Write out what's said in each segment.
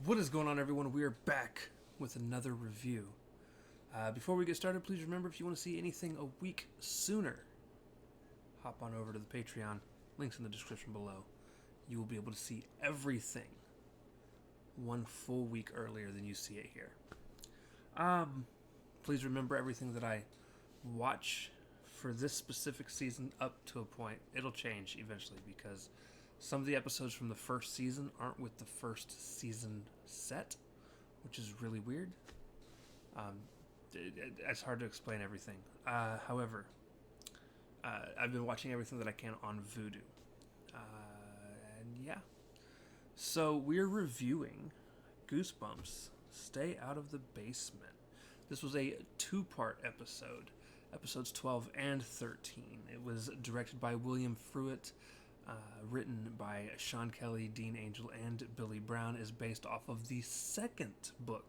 What is going on, everyone? We are back with another review. Before we get started, please remember if you want to see anything a week sooner, hop on over to the Patreon. Links in the description below. You will be able to see everything one full week earlier than you see it here. Please remember everything that I watch for this specific season up to a point. It'll change eventually because some of the episodes from the first season aren't with the first season set, which is really weird. It's hard to explain everything. However, I've been watching everything that I can on Vudu. And yeah. So we're reviewing Goosebumps, Stay Out of the Basement. This was a two-part episode, episodes 12 and 13. It was directed by William Fruitt, written by Sean Kelly, Dean Angel, and Billy Brown, is based off of the second book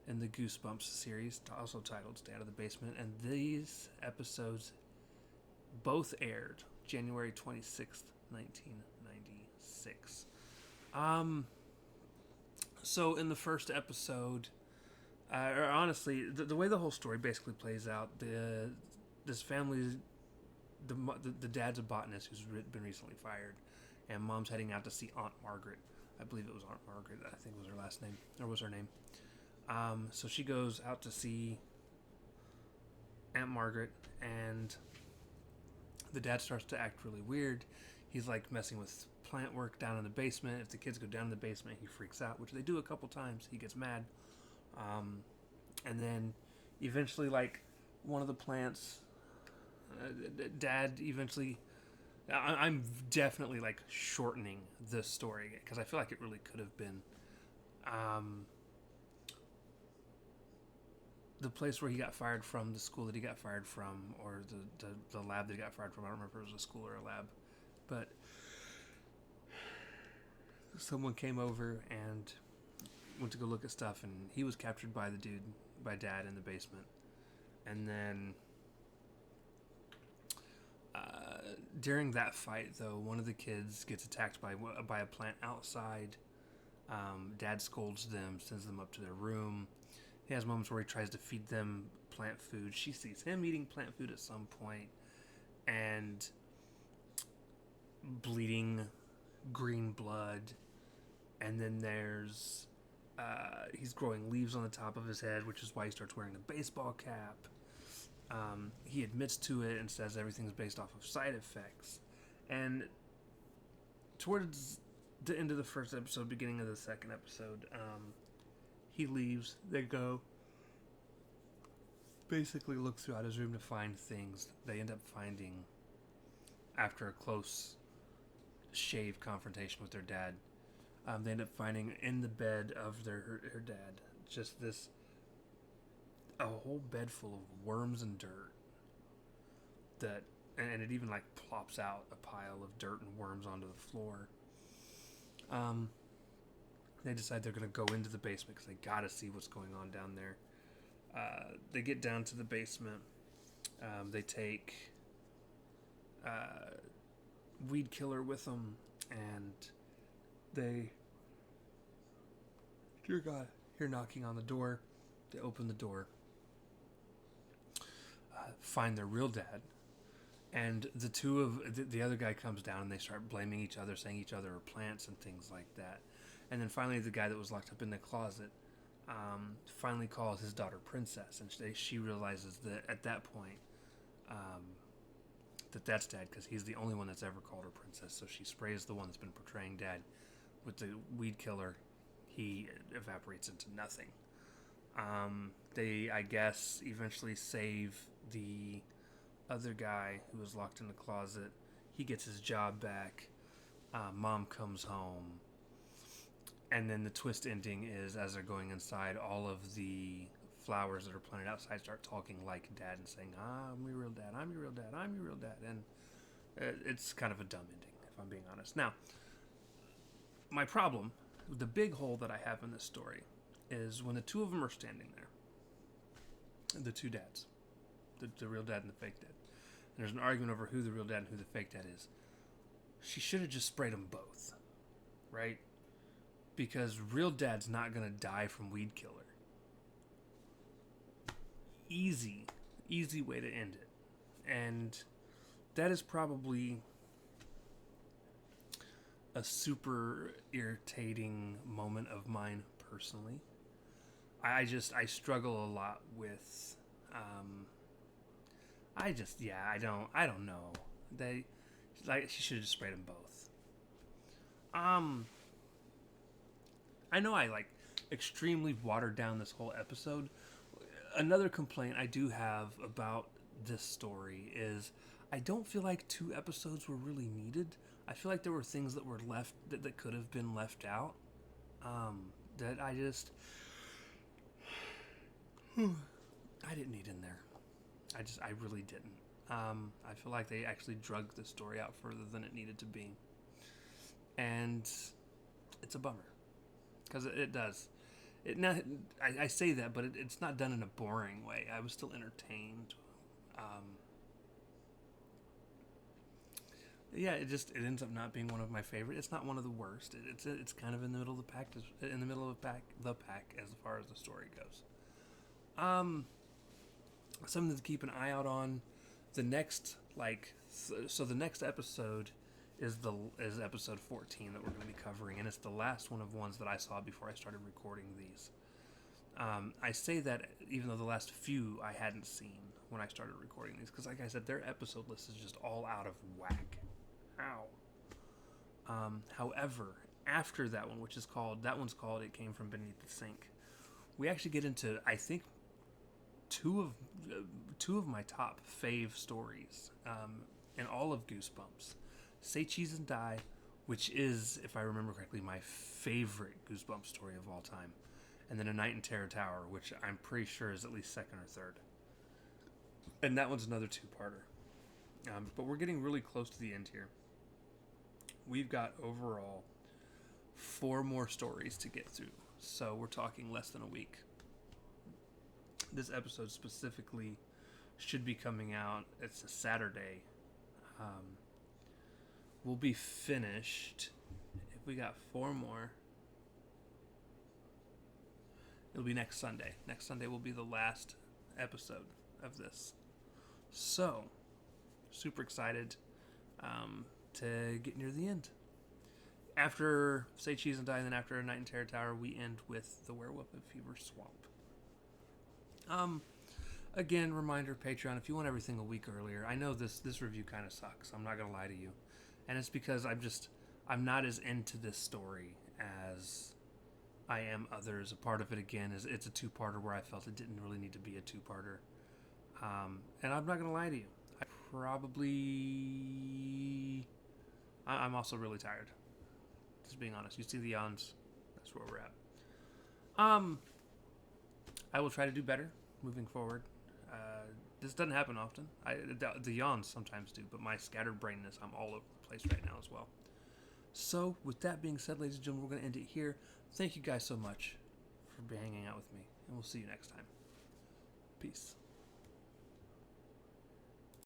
in the Goosebumps series, also titled Stay Out of the Basement, and these episodes both aired January 26th, 1996. So in the first episode, or honestly, the way the whole story basically plays out, this family, the dad's a botanist who's been recently fired, and mom's heading out to see Aunt Margaret. I believe it was Aunt Margaret. I think was her last name, or was her name. So she goes out to see Aunt Margaret, and the dad starts to act really weird. He's like messing with plant work down in the basement. If the kids go down in the basement, he freaks out, which they do a couple times. He gets mad. And then eventually, like, one of the plants, dad eventually, I'm definitely like shortening this story because I feel like it really could have been the place where he got fired from, the school that he got fired from, or the lab that he got fired from. I don't remember if it was a school or a lab, but someone came over and went to go look at stuff, and he was captured by dad in the basement. And then during that fight, though, one of the kids gets attacked by a plant outside. Dad scolds them, sends them up to their room. He has moments where he tries to feed them plant food. She sees him eating plant food at some point, and bleeding green blood. And then there's he's growing leaves on the top of his head, which is why he starts wearing a baseball cap. He admits to it and says everything's based off of side effects. And towards the end of the first episode, beginning of the second episode, he leaves. They go basically look throughout his room to find things. They end up finding, after a close shave confrontation with their dad, they end up finding in the bed of her dad just a whole bed full of worms and dirt. And it even like plops out a pile of dirt and worms onto the floor. They decide they're going to go into the basement because they got to see what's going on down there. They get down to the basement. They take weed killer with them, and they, dear God, hear knocking on the door. They open the door, find their real dad, and the other guy comes down, and they start blaming each other, saying each other are plants and things like that. And then finally, the guy that was locked up in the closet finally calls his daughter Princess, and she realizes that at that point that's dad, because he's the only one that's ever called her Princess. So she sprays the one that's been portraying dad with the weed killer. He evaporates into nothing. They, I guess, eventually save the other guy who was locked in the closet. He gets his job back. Mom comes home. And then the twist ending is, as they're going inside, all of the flowers that are planted outside start talking like dad and saying, I'm your real dad, I'm your real dad, I'm your real dad. And it's kind of a dumb ending, if I'm being honest. Now, my problem, the big hole that I have in this story, is when the two of them are standing there, the two dads, the real dad and the fake dad, and there's an argument over who the real dad and who the fake dad is. She should have just sprayed them both, right? because real dad's not gonna die from weed killer. Easy way to end it. And that is probably a super irritating moment of mine personally. I struggle a lot with I don't know. She should have just sprayed them both. I know I extremely watered down this whole episode. Another complaint I do have about this story is I don't feel like 2 episodes were really needed. I feel like there were things that were left that could have been left out. That I didn't need in there. I really didn't. I feel like they actually drug the story out further than it needed to be. And it's a bummer. Because it does. I say that, but it's not done in a boring way. I was still entertained. Yeah, it ends up not being one of my favorite. It's not one of the worst. It's kind of in the middle of the pack, the pack as far as the story goes. Something to keep an eye out on. The next the next episode is episode 14 that we're going to be covering, and it's the last one of ones that I saw before I started recording these. I say that even though the last few I hadn't seen when I started recording these, because like I said, their episode list is just all out of whack. However, after that one, that one's called It Came From Beneath the Sink, we actually get into, I think, two of my top fave stories in all of Goosebumps. Say Cheese and Die, which is, if I remember correctly, my favorite Goosebumps story of all time. And then A Night in Terror Tower, which I'm pretty sure is at least second or third. And that one's another 2-parter. But we're getting really close to the end here. We've got overall 4 more stories to get through. So we're talking less than a week. This episode specifically should be coming out. It's a Saturday. We'll be finished. If we got 4 more, it'll be next Sunday. Next Sunday will be the last episode of this. So, super excited to get near the end. After Say Cheese and Die, and then after A Night in Terror Tower, we end with The Werewolf of Fever Swamp. Again, reminder, Patreon, if you want everything a week earlier. I know this review kind of sucks. I'm not going to lie to you. And it's because I'm not as into this story as I am others. A part of it, again, is it's a 2-parter where I felt it didn't really need to be a 2-parter. And I'm not going to lie to you. I'm also really tired. Just being honest. You see the yawns. That's where we're at. I will try to do better moving forward. This doesn't happen often. The yawns sometimes do, but my scattered brainness, I'm all over the place right now as well. So, with that being said, ladies and gentlemen, we're going to end it here. Thank you guys so much for hanging out with me, and we'll see you next time. Peace.